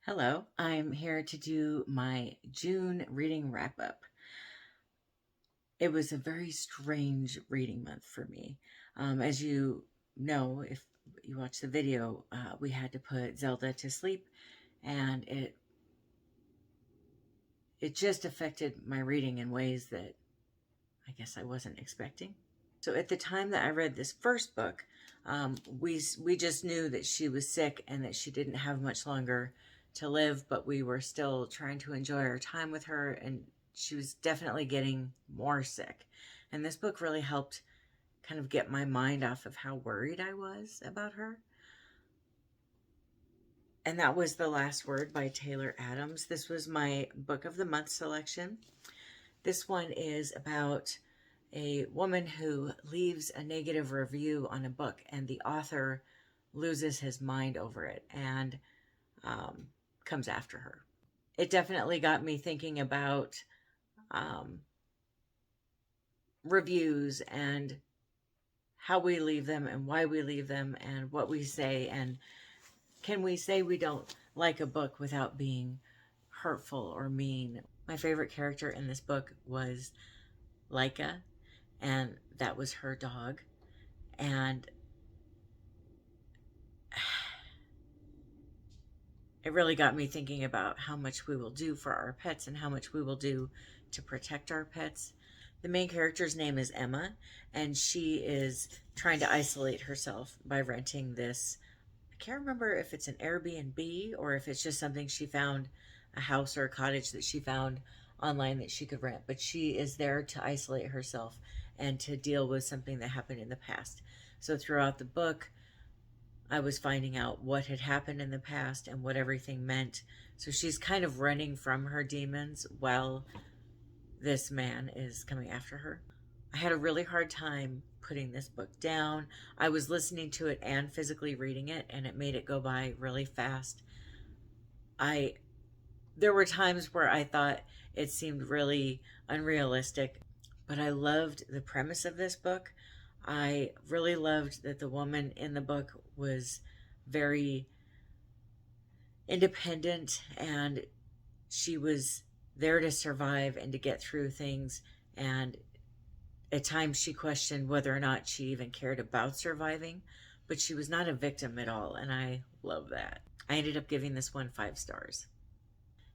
Hello, I'm here to do my June reading wrap up. It was a very strange reading month for me. As you know, if you watch the video, we had to put Zelda to sleep, and it just affected my reading in ways that I guess I wasn't expecting. So at the time that I read this first book, we just knew that she was sick and that she didn't have much longer to live, but we were still trying to enjoy our time with her, and she was definitely getting more sick. And this book really helped kind of get my mind off of how worried I was about her. And that was The Last Word by Taylor Adams. This was my book of the month selection. This one is about a woman who leaves a negative review on a book, and the author loses his mind over it and comes after her. It definitely got me thinking about reviews and how we leave them and why we leave them and what we say, and can we say we don't like a book without being hurtful or mean. My favorite character in this book was Leica, and that was her dog. And it really got me thinking about how much we will do for our pets and how much we will do to protect our pets. The main character's name is Emma, and she is trying to isolate herself by renting this. I can't remember if it's an Airbnb or if it's just something she found, a house or a cottage that she found online that she could rent. But she is there to isolate herself and to deal with something that happened in the past. So throughout the book, I was finding out what had happened in the past and what everything meant. So she's kind of running from her demons while this man is coming after her. I had a really hard time putting this book down. I was listening to it and physically reading it, and it made it go by really fast. There were times where I thought it seemed really unrealistic, but I loved the premise of this book. I really loved that the woman in the book was very independent, and she was there to survive and to get through things. And at times she questioned whether or not she even cared about surviving, but she was not a victim at all, and I love that. I ended up giving this one 5 stars.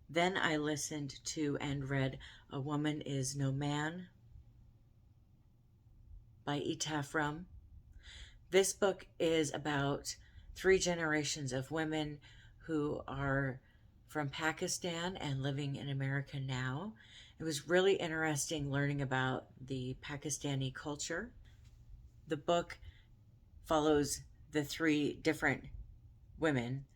Then I listened to and read A Woman Is No Man by Etaf Rum. This book is about 3 generations of women who are from Pakistan and living in America now. It was really interesting learning about the Pakistani culture. The book follows the 3 different women,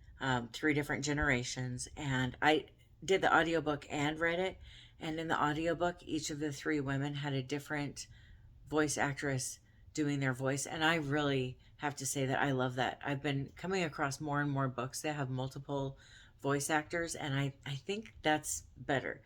3 different generations, and I did the audiobook and read it. And in the audiobook, each of the 3 women had a different voice actress doing their voice, and I really have to say that I love that. I've been coming across more and more books that have multiple voice actors, and I think that's better.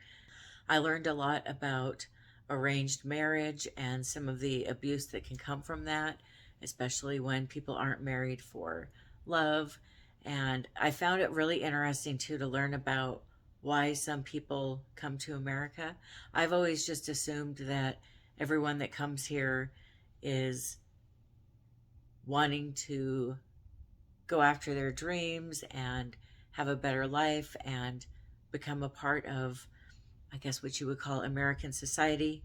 I learned a lot about arranged marriage and some of the abuse that can come from that, especially when people aren't married for love. And I found it really interesting too to learn about why some people come to America. I've always just assumed that everyone that comes here is wanting to go after their dreams and have a better life and become a part of, I guess, what you would call American society.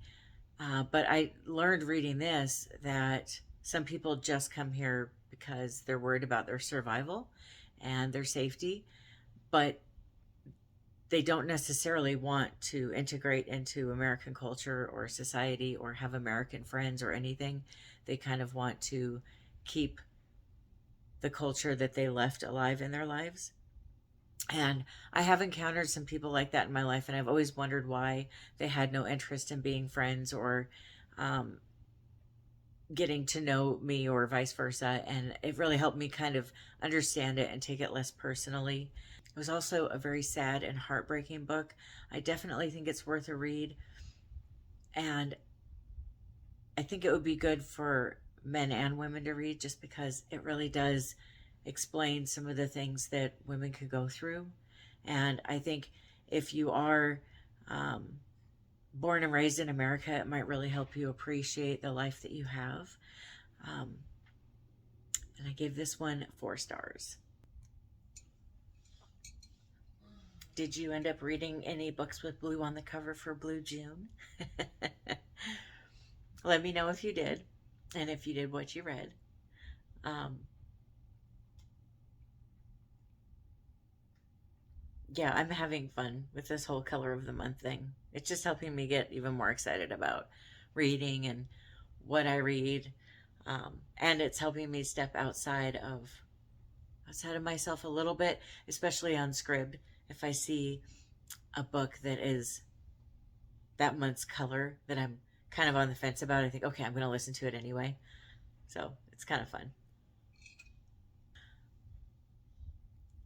But I learned reading this that some people just come here because they're worried about their survival and their safety, but they don't necessarily want to integrate into American culture or society or have American friends or anything. They kind of want to keep the culture that they left alive in their lives. And I have encountered some people like that in my life, and I've always wondered why they had no interest in being friends or getting to know me or vice versa. And it really helped me kind of understand it and take it less personally. It was also a very sad and heartbreaking book. I definitely think it's worth a read. And I think it would be good for men and women to read just because it really does explain some of the things that women could go through. And I think if you are born and raised in America, it might really help you appreciate the life that you have. And I gave this one 4 stars. Did you end up reading any books with blue on the cover for Blue June? Let me know if you did, and if you did, what you read. Yeah, I'm having fun with this whole color of the month thing. It's just helping me get even more excited about reading and what I read. And it's helping me step outside of myself a little bit, especially on SCRIBD. If I see a book that is that month's color that I'm kind of on the fence about, I think, okay, I'm going to listen to it anyway. So it's kind of fun.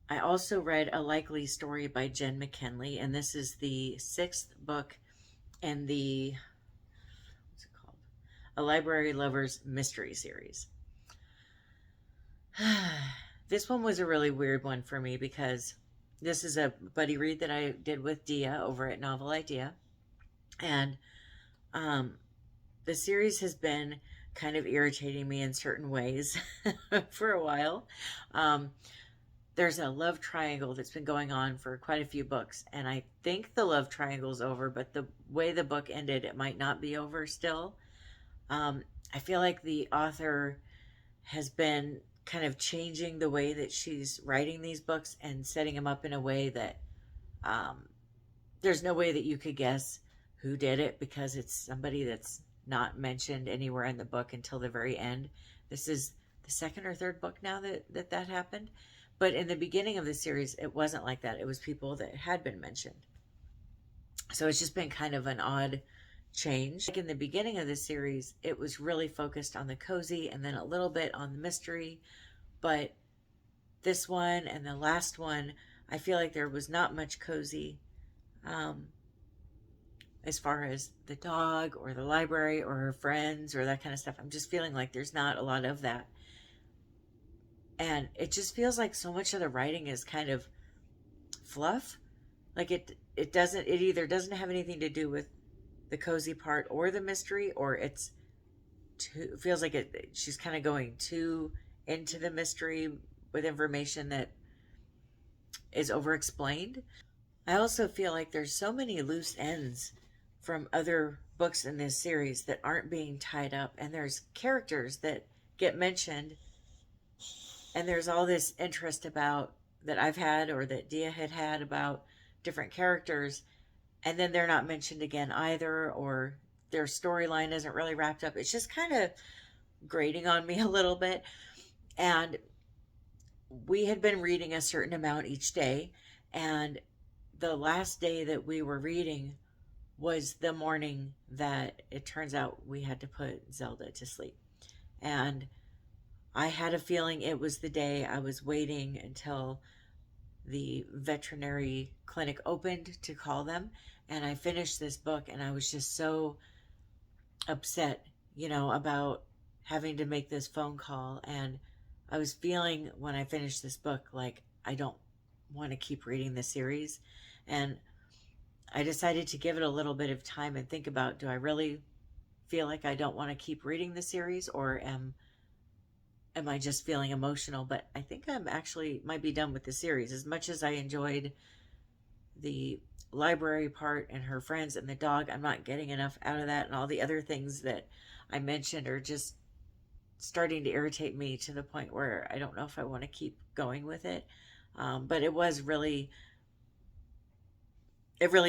I also read A Likely Story by Jenn McKinlay, and this is the 6th book in the, what's it called? A Library Lover's Mystery series. This one was a really weird one for me because this is a buddy read that I did with Dia over at Novel Idea. And the series has been kind of irritating me in certain ways for a while. There's a love triangle that's been going on for quite a few books, and I think the love triangle's over, but the way the book ended, it might not be over still. I feel like the author has been kind of changing the way that she's writing these books and setting them up in a way that there's no way that you could guess who did it, because it's somebody that's not mentioned anywhere in the book until the very end. This is the 2nd or 3rd book now that happened. But in the beginning of the series, it wasn't like that. It was people that had been mentioned. So it's just been kind of an odd change. Like in the beginning of the series, it was really focused on the cozy and then a little bit on the mystery. But this one and the last one, I feel like there was not much cozy as far as the dog or the library or her friends or that kind of stuff. I'm just feeling like there's not a lot of that. And it just feels like so much of the writing is kind of fluff. Like it either doesn't have anything to do with the cozy part or the mystery, or it feels like she's kind of going too into the mystery with information that is over explained. I also feel like there's so many loose ends from other books in this series that aren't being tied up, and there's characters that get mentioned, and there's all this interest about that I've had or that Dia had about different characters, and then they're not mentioned again either, or their storyline isn't really wrapped up. It's just kind of grating on me a little bit. And we had been reading a certain amount each day, and the last day that we were reading was the morning that it turns out we had to put Zelda to sleep. And I had a feeling it was the day I was waiting until the veterinary clinic opened to call them. And I finished this book, and I was just so upset, about having to make this phone call. And I was feeling when I finished this book like I don't want to keep reading the series. And I decided to give it a little bit of time and think about, do I really feel like I don't want to keep reading the series, or am I just feeling emotional? But I think I'm actually might be done with the series. As much as I enjoyed the library part and her friends and the dog, I'm not getting enough out of that, and all the other things that I mentioned are just starting to irritate me to the point where I don't know if I want to keep going with it. But it really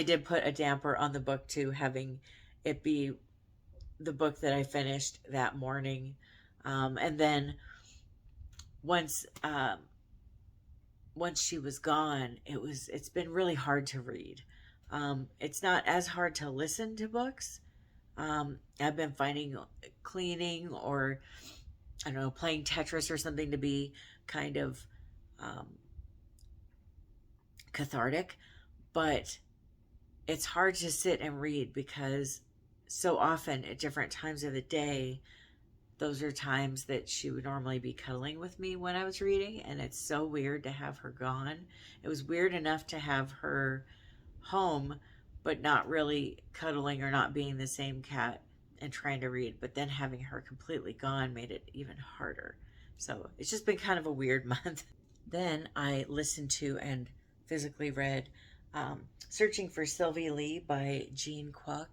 did put a damper on the book too, having it be the book that I finished that morning. And then once she was gone, it's been really hard to read. It's not as hard to listen to books. I've been finding cleaning or, I don't know, playing Tetris or something to be kind of cathartic. But it's hard to sit and read because so often at different times of the day, those are times that she would normally be cuddling with me when I was reading, and it's so weird to have her gone. It was weird enough to have her home, but not really cuddling or not being the same cat and trying to read, but then having her completely gone made it even harder. So it's just been kind of a weird month. Then I listened to and physically read Searching for Sylvie Lee by Jean Kwok.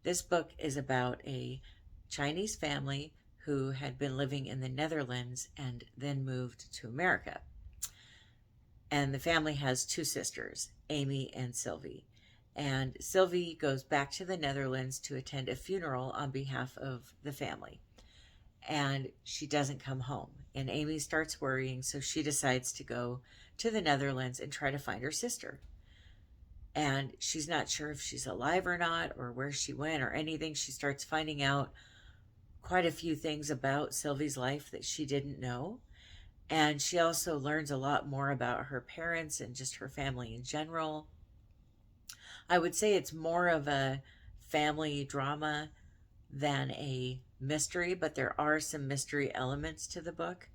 This book is about a Chinese family who had been living in the Netherlands and then moved to America. And the family has two sisters, Amy and Sylvie. And Sylvie goes back to the Netherlands to attend a funeral on behalf of the family. And she doesn't come home. And Amy starts worrying, so she decides to go to the Netherlands and try to find her sister. And she's not sure if she's alive or not, or where she went, or anything. She starts finding out quite a few things about Sylvie's life that she didn't know. And she also learns a lot more about her parents and just her family in general. I would say it's more of a family drama than a mystery, but there are some mystery elements to the book.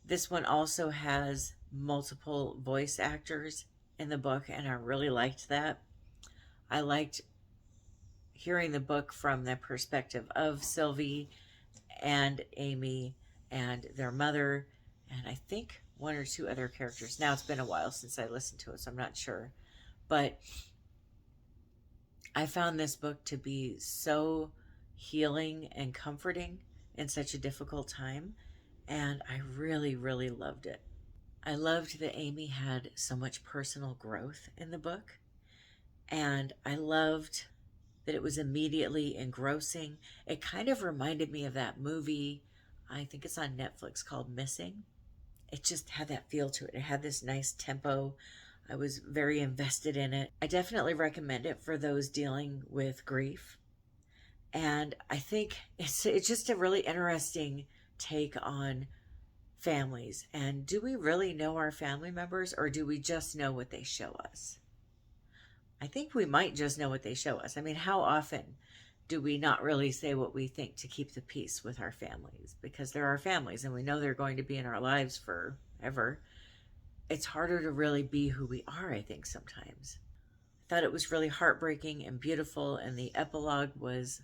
This one also has multiple voice actors in the book, and I really liked that. I liked hearing the book from the perspective of Sylvie and Amy and their mother, and I think one or two other characters. Now it's been a while since I listened to it, so I'm not sure. But I found this book to be so healing and comforting in such a difficult time, and I really, really loved it. I loved that Amy had so much personal growth in the book, and I loved that it was immediately engrossing. It kind of reminded me of that movie, I think it's on Netflix, called Missing. It just had that feel to it. It had this nice tempo. I was very invested in it. I definitely recommend it for those dealing with grief. And I think it's just a really interesting take on families. And do we really know our family members, or do we just know what they show us? I think we might just know what they show us. I mean, how often do we not really say what we think to keep the peace with our families? Because they're our families and we know they're going to be in our lives forever. It's harder to really be who we are, I think, sometimes. I thought it was really heartbreaking and beautiful, and the epilogue was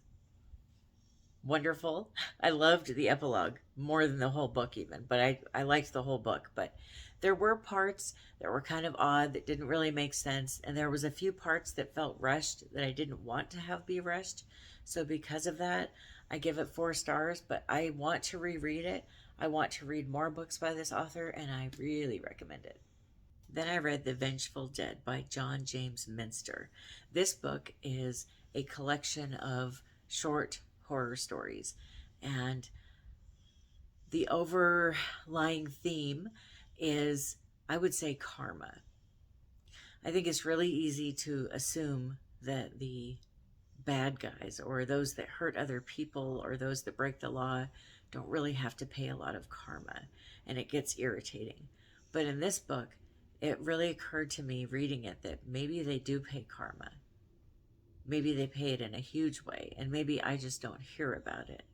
wonderful. I loved the epilogue more than the whole book even, but I liked the whole book. But there were parts that were kind of odd that didn't really make sense, and there was a few parts that felt rushed that I didn't want to have be rushed. So because of that, I give it 4 stars, but I want to reread it. I want to read more books by this author, and I really recommend it. Then I read The Vengeful Dead by John James Minster. This book is a collection of short horror stories, and the overlying theme is, I would say, karma. I think it's really easy to assume that the bad guys, or those that hurt other people, or those that break the law, don't really have to pay a lot of karma, and it gets irritating. But in this book, it really occurred to me reading it that maybe they do pay karma. Maybe they pay it in a huge way, and maybe I just don't hear about it.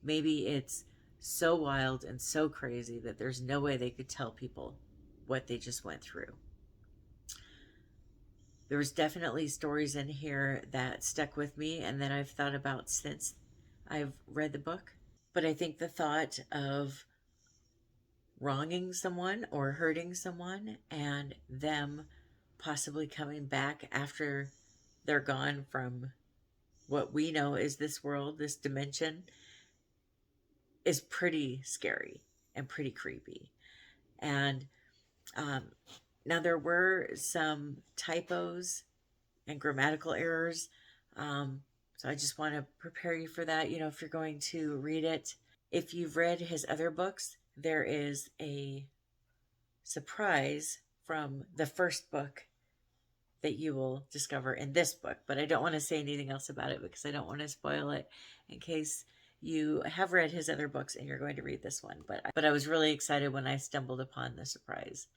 Maybe it's so wild and so crazy that there's no way they could tell people what they just went through. There was definitely stories in here that stuck with me and that I've thought about since I've read the book. But I think the thought of wronging someone or hurting someone and them possibly coming back after they're gone from what we know is this world, this dimension, is pretty scary and pretty creepy. And now there were some typos and grammatical errors. So I just want to prepare you for that, if you're going to read it. If you've read his other books, there is a surprise from the first book that you will discover in this book, but I don't want to say anything else about it because I don't want to spoil it in case you have read his other books and you're going to read this one. But I was really excited when I stumbled upon the surprise.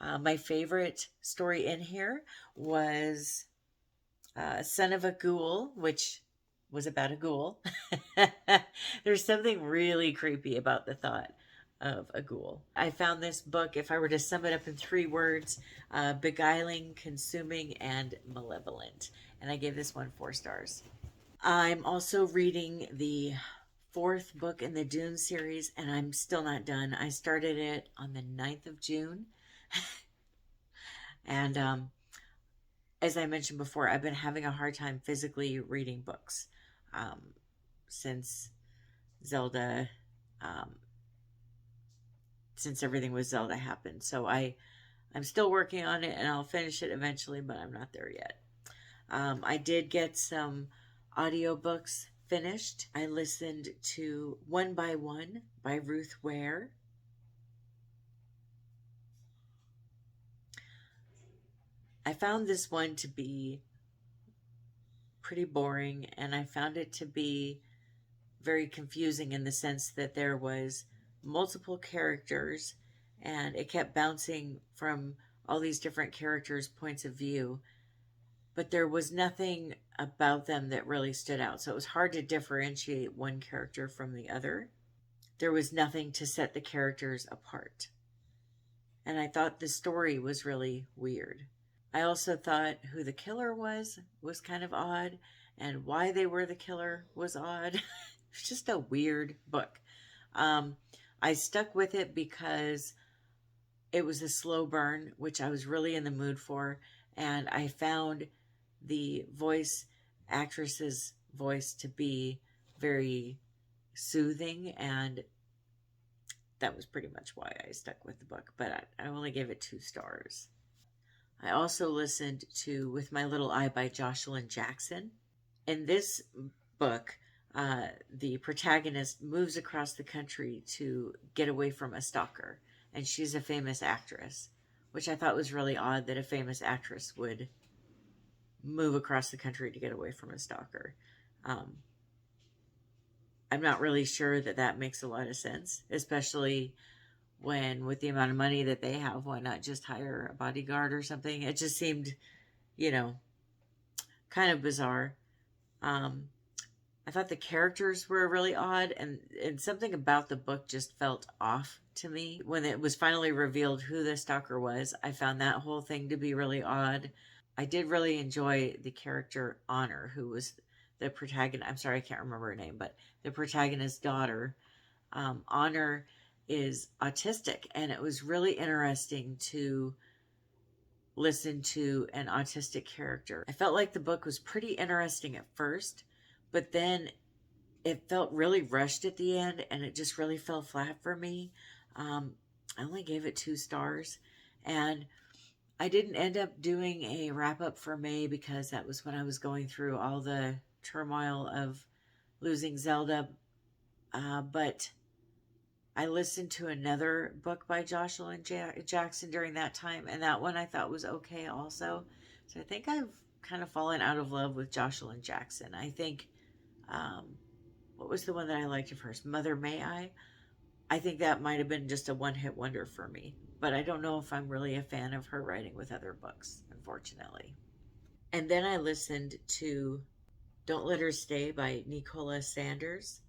My favorite story in here was Son of a Ghoul, which was about a ghoul. There's something really creepy about the thought of a ghoul. I found this book, if I were to sum it up in 3 words, beguiling, consuming, and malevolent. And I gave this one 4 stars. I'm also reading the 4th book in the Dune series, and I'm still not done. I started it on the 9th of June. And as I mentioned before, I've been having a hard time physically reading books since Zelda, um, since everything with Zelda happened. So I'm still working on it, and I'll finish it eventually, but I'm not there yet. I did get some audiobooks finished. I listened to One by One by Ruth Ware. I found this one to be pretty boring, and I found it to be very confusing in the sense that there was multiple characters and it kept bouncing from all these different characters' points of view, but there was nothing about them that really stood out. So it was hard to differentiate one character from the other. There was nothing to set the characters apart. And I thought the story was really weird. I also thought who the killer was kind of odd, and why they were the killer was odd. It's just a weird book. I stuck with it because it was a slow burn, which I was really in the mood for, and I found the voice actress's voice to be very soothing, and that was pretty much why I stuck with the book, but I only gave it 2 stars. I also listened to With My Little Eye by Joshilyn Jackson. In this book, the protagonist moves across the country to get away from a stalker, and she's a famous actress, which I thought was really odd that a famous actress would move across the country to get away from a stalker. I'm not really sure that that makes a lot of sense, especially when with the amount of money that they have, why not just hire a bodyguard or something? It just seemed, kind of bizarre. I thought the characters were really odd, and something about the book just felt off to me. When it was finally revealed who the stalker was, I found that whole thing to be really odd. I did really enjoy the character Honor, who was the protagonist. I'm sorry, I can't remember her name, but the protagonist's daughter. Honor is autistic, and it was really interesting to listen to an autistic character. I felt like the book was pretty interesting at first, but then it felt really rushed at the end, and it just really fell flat for me. I only gave it 2 stars, and I didn't end up doing a wrap up for May because that was when I was going through all the turmoil of losing Zelda. But I listened to another book by Joshilyn Jackson during that time, and that one I thought was okay also. So I think I've kind of fallen out of love with Joshilyn Jackson. I think, what was the one that I liked of hers? Mother May I think that might have been just a one-hit wonder for me, but I don't know if I'm really a fan of her writing with other books, unfortunately. And then I listened to Don't Let Her Stay by Nicola Sanders.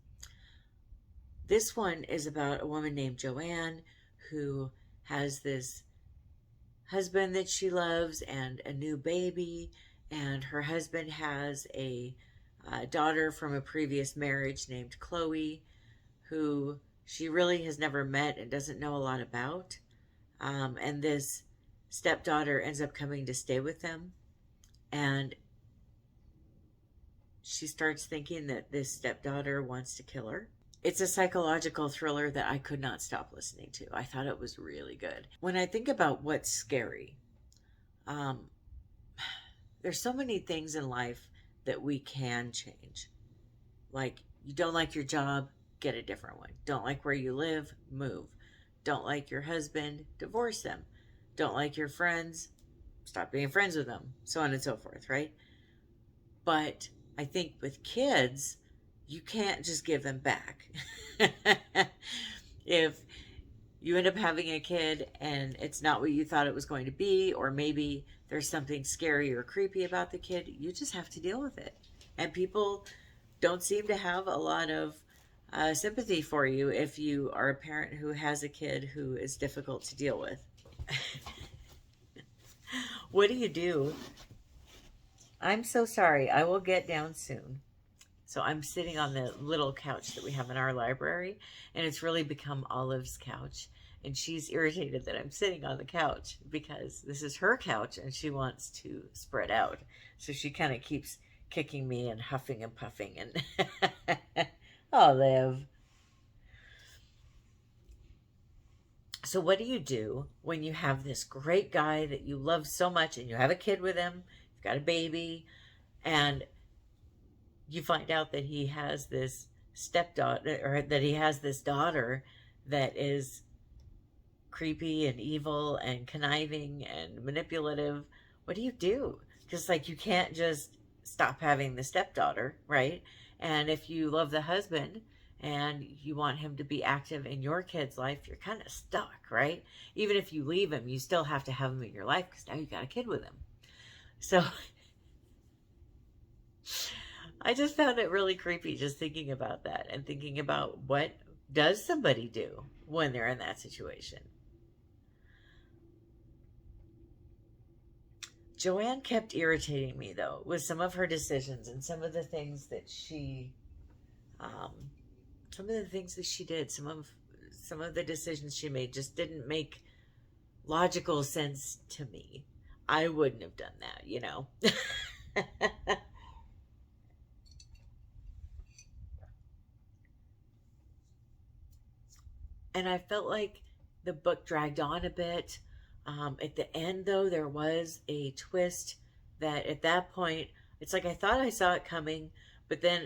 This one is about a woman named Joanne who has this husband that she loves and a new baby, and her husband has a daughter from a previous marriage named Chloe, who she really has never met and doesn't know a lot about. And this stepdaughter ends up coming to stay with them, and she starts thinking that this stepdaughter wants to kill her. It's a psychological thriller that I could not stop listening to. I thought it was really good. When I think about what's scary, there's so many things in life that we can change. Like, you don't like your job, get a different one. Don't like where you live, move. Don't like your husband, divorce them. Don't like your friends, stop being friends with them, so on and so forth, right? But I think with kids, you can't just give them back. If you end up having a kid and it's not what you thought it was going to be, or maybe there's something scary or creepy about the kid, you just have to deal with it. And people don't seem to have a lot of sympathy for you if you are a parent who has a kid who is difficult to deal with. What do you do? I'm so sorry. I will get down soon. So I'm sitting on the little couch that we have in our library, and it's really become Olive's couch. And she's irritated that I'm sitting on the couch because this is her couch and she wants to spread out. So she kind of keeps kicking me and huffing and puffing and Olive. So what do you do when you have this great guy that you love so much and you have a kid with him, you've got a baby, and you find out that he has this stepdaughter, or that he has this daughter that is creepy and evil and conniving and manipulative? What do you do? Because, like, you can't just stop having the stepdaughter, right? And if you love the husband and you want him to be active in your kid's life, you're kind of stuck, right? Even if you leave him, you still have to have him in your life because now you got a kid with him. So I just found it really creepy just thinking about that and thinking about what does somebody do when they're in that situation. Joanne kept irritating me, though, with some of her decisions and some of the things that she did. Some of the decisions she made just didn't make logical sense to me. I wouldn't have done that, you know. And I felt like the book dragged on a bit. At the end, though, there was a twist that at that point, it's like I thought I saw it coming, but then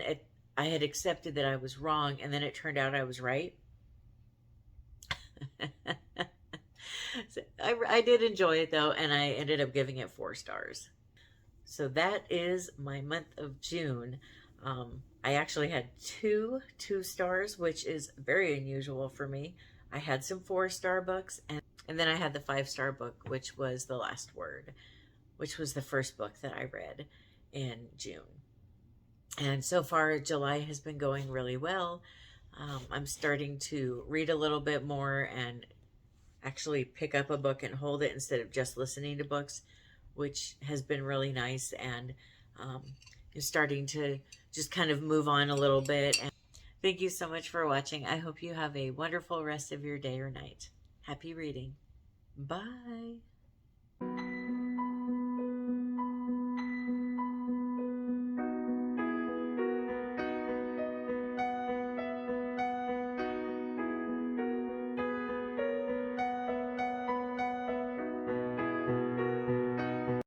I had accepted that I was wrong, and then it turned out I was right. So I did enjoy it, though, and I ended up giving it 4 stars. So that is my month of June. I actually had 2 stars, which is very unusual for me. I had some 4-star books, and then I had the 5-star book, which was The Last Word, which was the first book that I read in June. And so far, July has been going really well. I'm starting to read a little bit more and actually pick up a book and hold it instead of just listening to books, which has been really nice, and is starting to just kind of move on a little bit. And thank you so much for watching. I hope you have a wonderful rest of your day or night. Happy reading. Bye.